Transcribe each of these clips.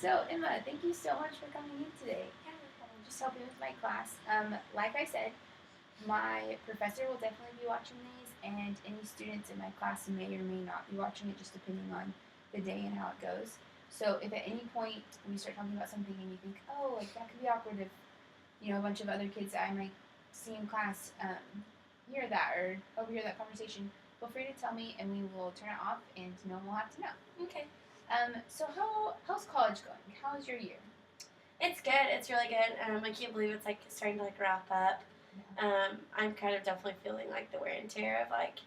So, Emma, thank you so much for coming in today. Just helping with my class. Like I said, my professor will definitely be watching these, and any students in my class may or may not be watching it, just depending on the day and how it goes. So, if at any point we start talking about something and you think, oh, like that could be awkward if a bunch of other kids I might see in class hear that or overhear that conversation, feel free to tell me, and we will turn it off, and no one will have to know. Okay. So how's college going? How's your year? It's good. It's really good. I can't believe it's like starting to like wrap up. I'm kind of definitely feeling like the wear and tear of like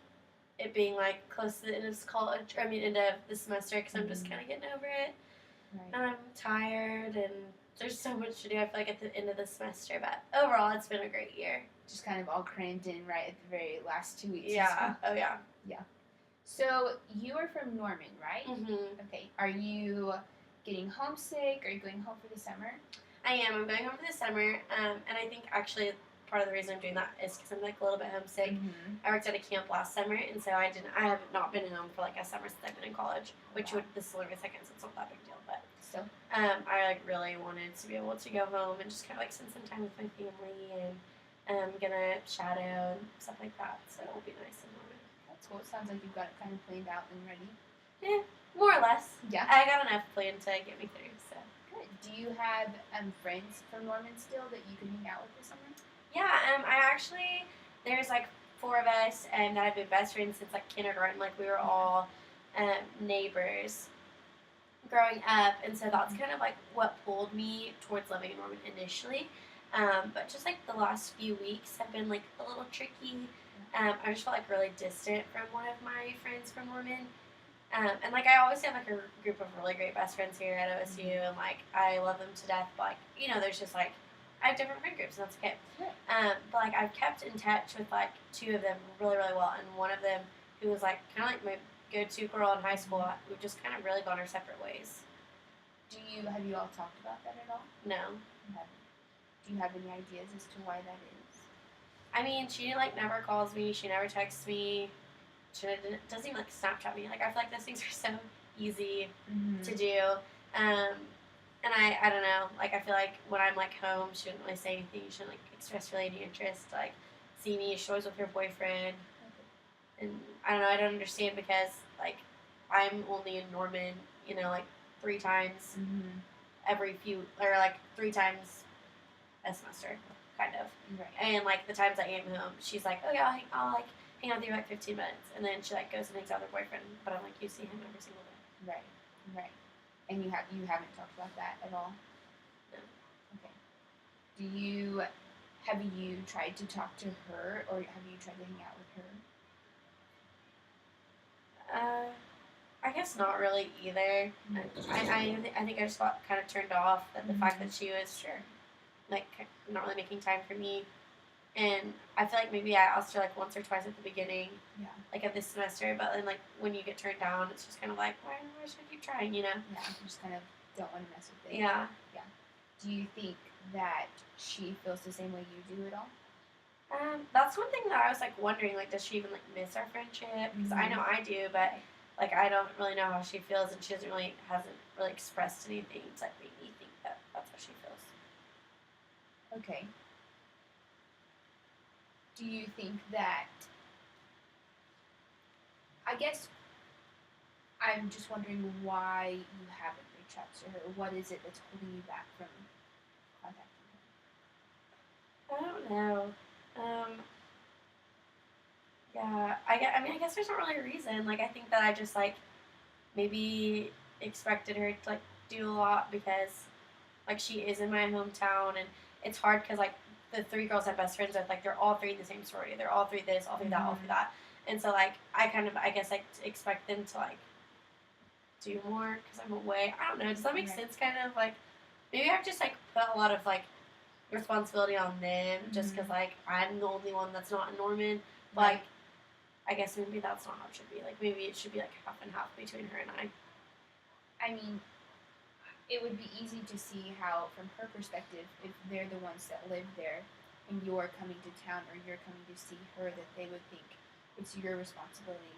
it being like close to the end of college. End of the semester because I'm just kind of getting over it. Right. And I'm tired and there's so much to do. I feel like at the end of the semester, but overall, it's been a great year. Just kind of all crammed in right at the very last 2 weeks. Yeah. Oh yeah. Yeah. So you are from Norman, right? Mm-hmm. Okay. Are you getting homesick? Are you going home for the summer? I am. I'm going home for the summer, and I think actually part of the reason I'm doing that is because I'm like a little bit homesick. Mm-hmm. I worked at a camp last summer, and so I have not been home for like a summer since I've been in college, which this is only my second, so it's not that big deal. But so I like really wanted to be able to go home and just kind of like spend some time with my family, and I'm gonna shadow and stuff like that. So it'll be nice and warm. That's cool. It sounds like you've got it kind of planned out and ready. Yeah, more or less. Yeah. I got enough planned to get me through. So. Good. Do you have friends from Norman still that you can hang out with this summer? Yeah, I actually, there's like 4 of us that have been best friends since like kindergarten. Like we were all neighbors growing up, and so that's kind of like what pulled me towards living in Norman initially. But just like the last few weeks have been like a little tricky. I just felt like really distant from one of my friends from Norman. And like I always have like a group of really great best friends here at OSU, and like I love them to death. But like there's just like I have different friend groups, and that's okay. But like I've kept in touch with like 2 of them really really well, and one of them who was like kind of like my go-to girl in high school. We've just kind of really gone our separate ways. Have you all talked about that at all? No. Do you have any ideas as to why that is? I mean, she like never calls me. She never texts me. She doesn't even like Snapchat me. Like I feel like those things are so easy to do. And I don't know. Like I feel like when I'm like home, she didn't really say anything. She didn't like express really any interest. Like see me. She's always with her boyfriend. And I don't know. I don't understand because like I'm only in Norman. Like 3 times every few or like 3 times a semester, kind of. Right. And like the times I am home, she's like, oh yeah, I'll like hang out with you for like 15 minutes, and then she like goes and hangs out with her boyfriend. But I'm like, you see him every single day. Right. And you haven't talked about that at all? No. Okay. Have you tried to talk to her, or have you tried to hang out with her? I guess not really either. I think I just got kind of turned off at the fact that she was like not really making time for me. And I feel like maybe I asked her like once or twice at the beginning, like of this semester. But then like when you get turned down, it's just kind of like, why should I keep trying? Yeah, you just kind of don't want to mess with it. Yeah. Do you think that she feels the same way you do at all? That's one thing that I was like wondering. Like, does she even like miss our friendship? Because I know I do, but like I don't really know how she feels, and she hasn't really expressed anything to like make me think that that's how she feels. Okay. Do you think that, I guess I'm just wondering why you haven't reached out to her. What is it that's holding you back from contacting her? I don't know. Yeah, I guess there's not really a reason. Like, I think that I just like maybe expected her to like do a lot because like she is in my hometown, and it's hard because like the 3 girls I'm best friends with, like they're all 3 in the same sorority. They're all 3 this, all 3 that, all 3 that. And so like I guess like expect them to like do more because I'm away. I don't know. Does that make sense? Kind of like maybe I've just like put a lot of like responsibility on them just because like I'm the only one that's not in Norman. Like I guess maybe that's not how it should be. Like maybe it should be like half and half between her and I. I mean, it would be easy to see how, from her perspective, if they're the ones that live there and you're coming to town or you're coming to see her, that they would think it's your responsibility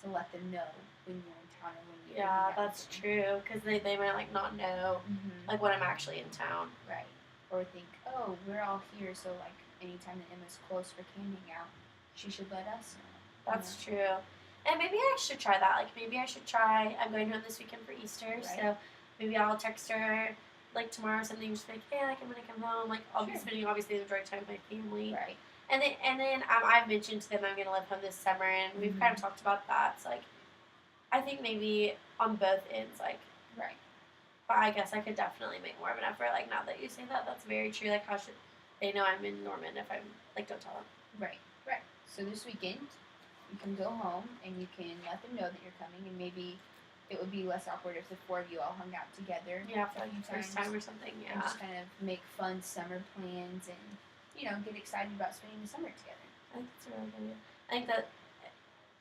to to let them know when you're in town or when you're Yeah, that's true. Because they might like not know like when I'm actually in town. Right. Or think, oh, we're all here, so like anytime that Emma's close for camping out, she should let us know. That's true. And maybe I should try that. Like maybe I should try. I'm going home this weekend for Easter, Right. so maybe I'll text her like tomorrow or something. Just like, hey, like I'm gonna come home. Like I'll be spending obviously the majority of time with my family. Right. And then I've mentioned to them I'm gonna live home this summer, and we've kind of talked about that. So like, I think maybe on both ends, like. Right. But I guess I could definitely make more of an effort. Like now that you say that, that's very true. Like how should they know I'm in Norman if I'm like don't tell them? Right. Right. So this weekend, you can go home and you can let them know that you're coming, and maybe it would be less awkward if the four of you all hung out together. Yeah, for like the first time or something. Yeah. And just kind of make fun summer plans and get excited about spending the summer together. I think that's a really good idea.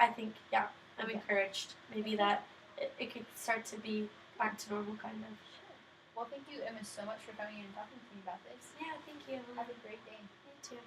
I think yeah, I'm encouraged. Maybe that it could start to be back to normal kind of. Sure. Well, thank you, Emma, so much for coming in and talking to me about this. Yeah, thank you. Have a great day. You too.